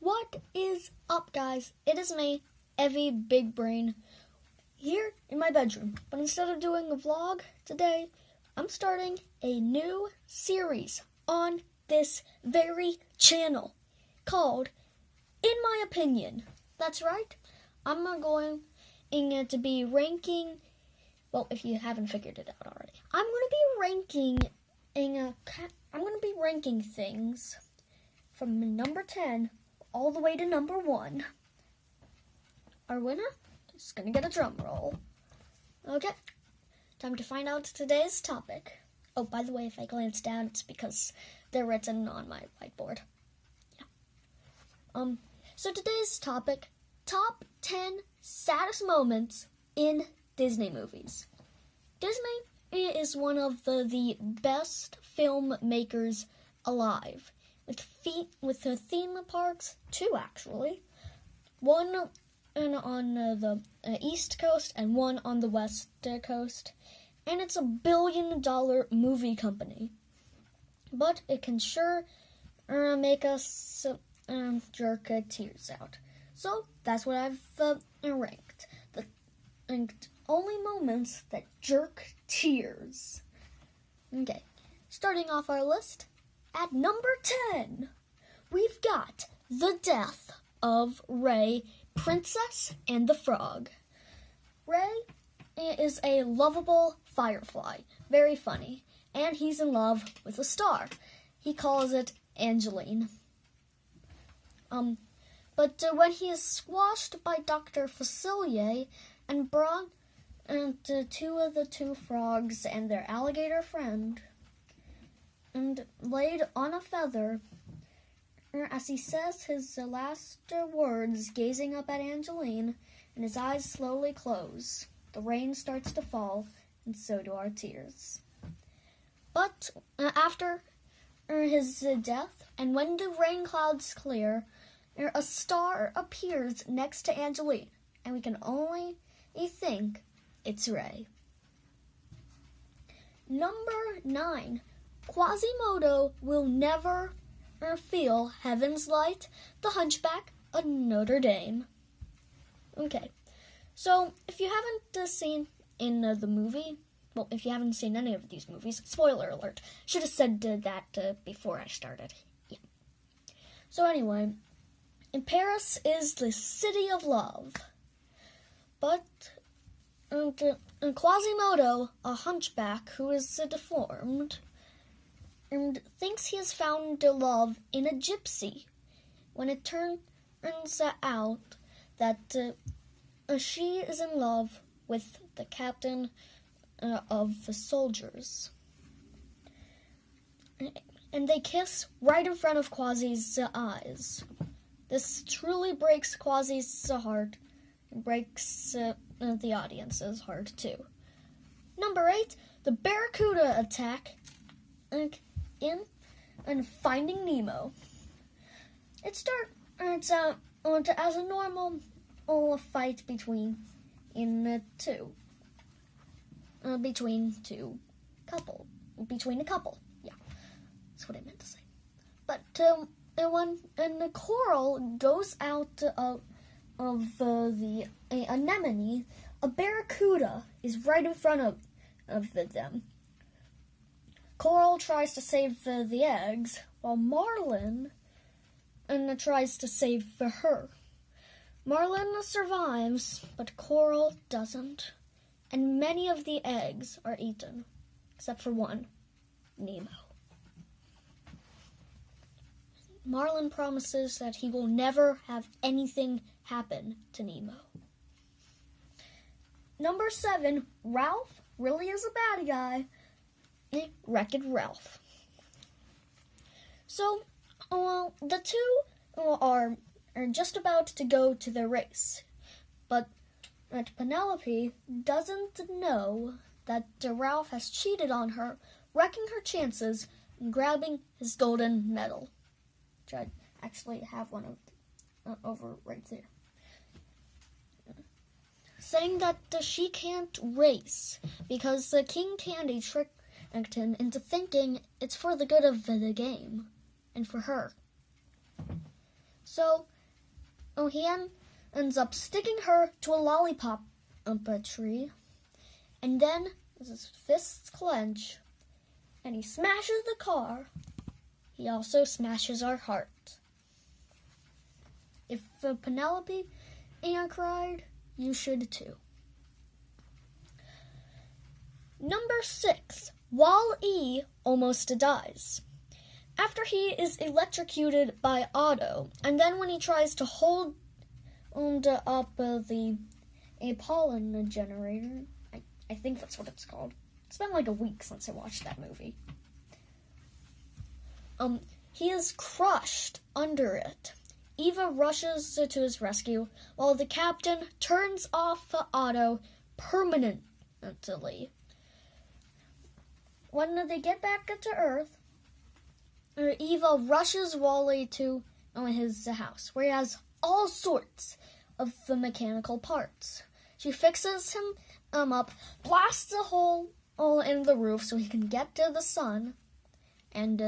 What is up, guys? It is me, Evie Big Brain, here in my bedroom. But instead of doing a vlog today, I'm starting a new series on this very channel called In My Opinion. That's right. I'm going to be ranking, well, if you haven't figured it out already, I'm going to be ranking things from number 10 all the way to number 1. Our winner is going to get a drum roll. Okay, time to find out today's topic. Oh, by the way, if I glance down, it's because they're written on my whiteboard. Yeah. So today's topic, top 10 saddest moments in Disney movies. Disney is one of the best filmmakers alive, with the theme parks, 2 actually. One on the East Coast and one on the West Coast. And it's $1 billion movie company. But it can sure make us jerk tears out. So that's what I've ranked. The only moments that jerk tears. Okay, starting off our list, at number 10, we've got the death of Ray, Princess and the Frog. Ray is a lovable firefly, very funny, and he's in love with a star. He calls it Angeline. But when he is squashed by Dr. Facilier and brought to 2 of the 2 frogs and their alligator friend, and laid on a feather, as he says his last words, gazing up at Angeline, and his eyes slowly close. The rain starts to fall, and so do our tears. But after his death, and when the rain clouds clear, a star appears next to Angeline, and we can only think it's Ray. Number 9. Quasimodo will never feel heaven's light, the Hunchback of Notre Dame. Okay, so if you haven't seen in the movie, well, if you haven't seen any of these movies, spoiler alert, should have said that before I started. Yeah. So anyway, in Paris is the city of love, but Quasimodo, a hunchback who is deformed, and thinks he has found love in a gypsy, when it turns out that she is in love with the captain of the soldiers. And they kiss right in front of Quasi's eyes. This truly breaks Quasi's heart, and breaks the audience's heart too. Number 8, the Barracuda attack in Finding Nemo. It starts out as a normal fight between a couple. Yeah, that's what I meant to say. But when the coral goes out of the anemone, a barracuda is right in front of them. Coral tries to save the eggs, while Marlin tries to save her. Marlin survives, but Coral doesn't, and many of the eggs are eaten, except for one, Nemo. Marlin promises that he will never have anything happen to Nemo. Number 7, Ralph really is a bad guy. Wreck-It Ralph. So, the 2 are just about to go to the race, but Penelope doesn't know that Ralph has cheated on her, wrecking her chances and grabbing his golden medal, which I actually have one of over right there, saying that she can't race because King Candy tricked into thinking it's for the good of the game and for her. So he ends up sticking her to a lollipop tree, and then his fists clench, and he smashes the car. He also smashes our heart. If Penelope cried, you should too. Number 6. Wall-E almost dies. After he is electrocuted by Otto, and then when he tries to hold up a pollen generator, I think that's what it's called. It's been like a week since I watched that movie. He is crushed under it. Eva rushes to his rescue, while the captain turns off Otto permanently. When they get back to Earth, Eva rushes Wally to his house, where he has all sorts of the mechanical parts. She fixes him up, blasts a hole in the roof so he can get to the sun, and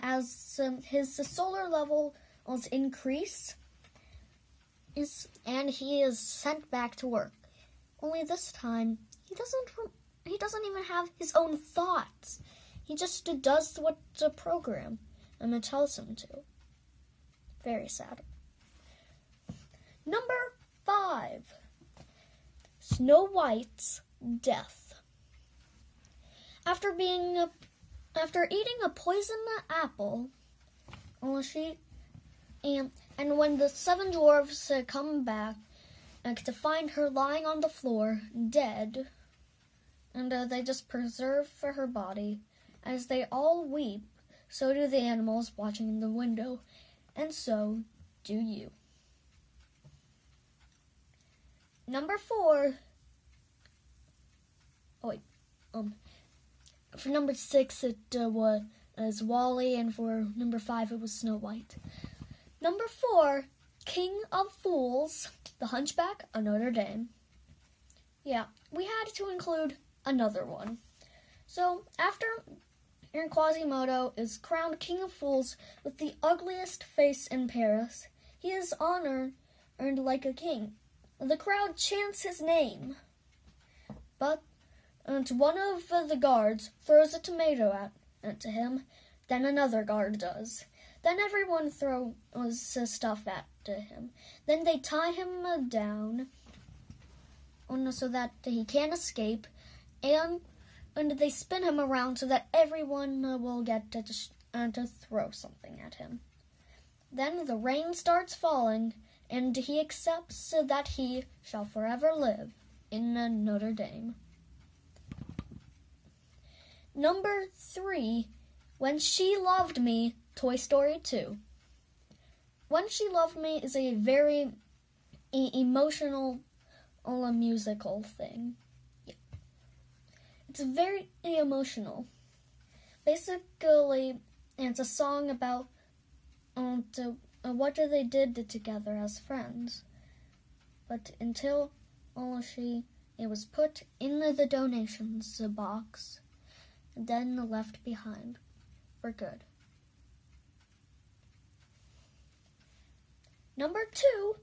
as his solar levels increase, and he is sent back to work. Only this time, he doesn't even have his own thoughts. He just does what the program tells him to. Very sad. Number 5. Snow White's death. After eating a poison apple, and when the 7 dwarves come back to find her lying on the floor, dead, and they just preserve her body. As they all weep, so do the animals watching in the window, and so do you. Number 4. For number 6, it was Wally, and for number 5, it was Snow White. Number 4, King of Fools, The Hunchback of Notre Dame. Yeah, we had to include another one. So, after Quasimodo is crowned King of Fools with the ugliest face in Paris, he is honored like a king. The crowd chants his name, but one of the guards throws a tomato at him, then another guard does. Then everyone throws stuff at him. Then they tie him down so that he can't escape, and they spin him around so that everyone will get to throw something at him. Then the rain starts falling, and he accepts that he shall forever live in Notre Dame. Number 3, When She Loved Me, Toy Story 2. When She Loved Me is a very emotional musical thing. Yeah. It's very emotional. Basically, it's a song about what they did together as friends. But until it was put in the donations box, then left behind for good. Number 2,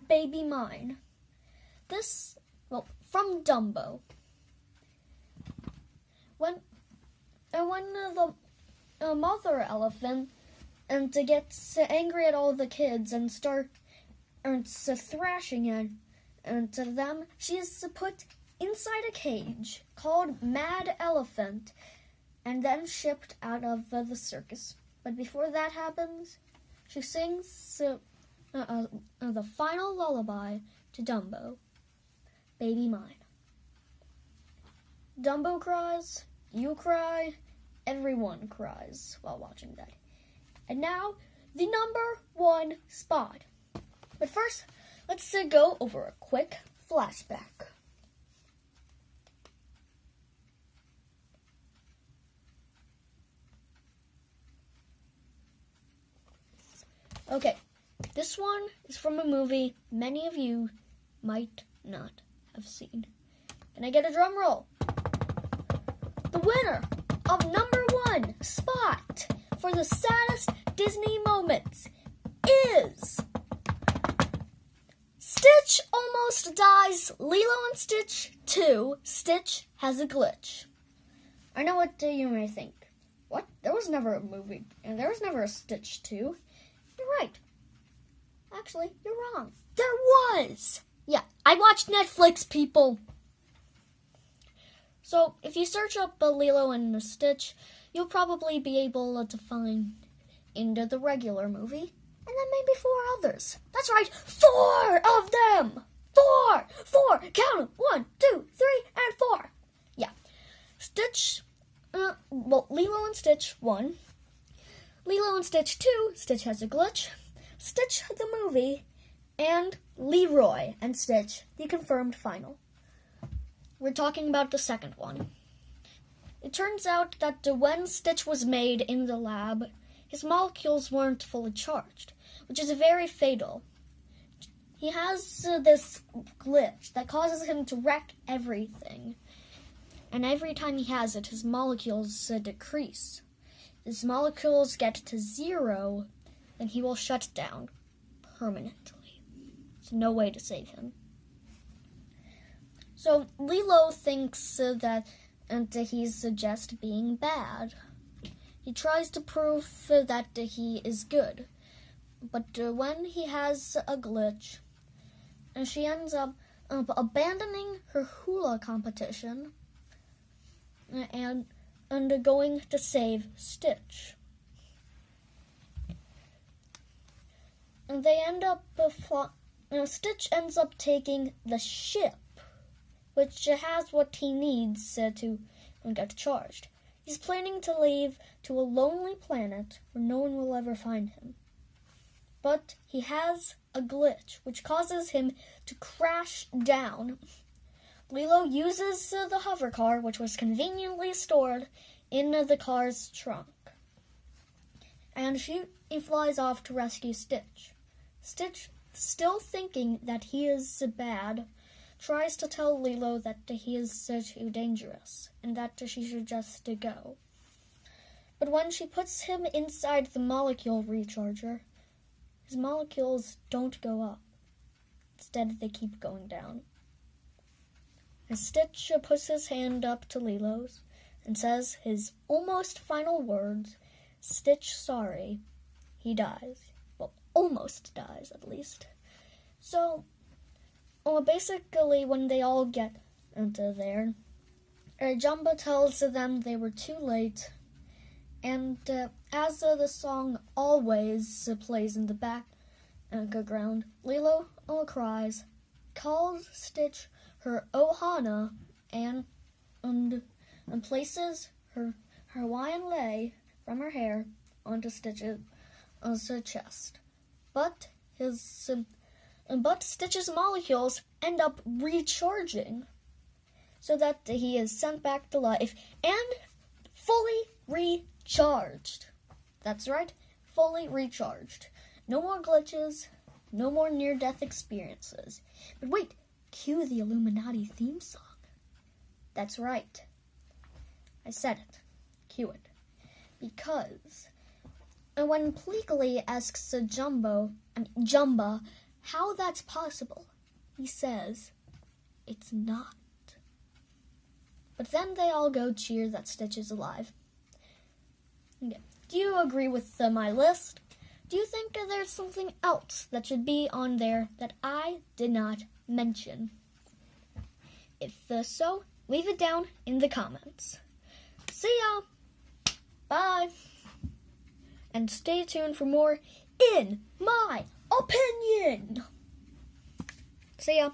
Baby Mine. From Dumbo. When the mother elephant gets angry at all the kids and starts thrashing at them, she is put inside a cage called Mad Elephant and then shipped out of the circus. But before that happens, she sings the final lullaby to Dumbo, Baby Mine. Dumbo cries, you cry, everyone cries while watching that. And now, the number 1 spot. But first, let's go over a quick flashback. Okay, this one is from a movie many of you might not have seen. Can I get a drum roll? The winner of number 1 spot for the saddest Disney moments is Stitch almost dies. Lilo and Stitch 2. Stitch has a glitch. I know what you may think. What? There was never a movie, and there was never a Stitch 2. You're right. Actually, you're wrong. There was! Yeah, I watched Netflix, people. So, if you search up Lilo and Stitch, you'll probably be able to find into the regular movie, and then maybe 4 others. That's right, 4 of them! 4! Count them! 1, 2, 3, and 4. Yeah. Stitch, Lilo and Stitch 1. Lilo and Stitch 2, Stitch has a glitch. Stitch the movie, and Leroy and Stitch, the confirmed final. We're talking about the second one. It turns out that when Stitch was made in the lab, his molecules weren't fully charged, which is very fatal. He has this glitch that causes him to wreck everything. And every time he has it, his molecules decrease. If his molecules get to 0, then he will shut down permanently. There's no way to save him. So Lilo thinks that he's just being bad. He tries to prove that he is good. But when he has a glitch, she ends up abandoning her hula competition and going to save Stitch. And they end up, Stitch ends up taking the ship, which has what he needs to get charged. He's planning to leave to a lonely planet where no one will ever find him. But he has a glitch, which causes him to crash down. Lilo uses the hover car, which was conveniently stored in the car's trunk. And he flies off to rescue Stitch. Stitch, still thinking that he is bad, tries to tell Lilo that he is too dangerous and that she should just go. But when she puts him inside the molecule recharger, his molecules don't go up. Instead, they keep going down. As Stitch puts his hand up to Lilo's and says his almost final words, "Stitch, sorry," he dies. Well, almost dies, at least. So, basically, when they all get into there, Jumba tells them they were too late, and as the song Always plays in the background, Lilo cries, calls Stitch her Ohana, and places her Hawaiian lei from her hair onto Stitch's chest. But Stitch's molecules end up recharging, so that he is sent back to life and fully recharged. That's right, fully recharged. No more glitches, no more near-death experiences. But wait, cue the Illuminati theme song. That's right. I said it. Cue it. Because when Pleakley asks Jumba how that's possible, he says, "It's not." But then they all go cheer that Stitch is alive. Okay. Do you agree with my list? Do you think there's something else that should be on there that I did not mention? If so, leave it down in the comments. See ya! Bye! And stay tuned for more In My Opinion! See ya!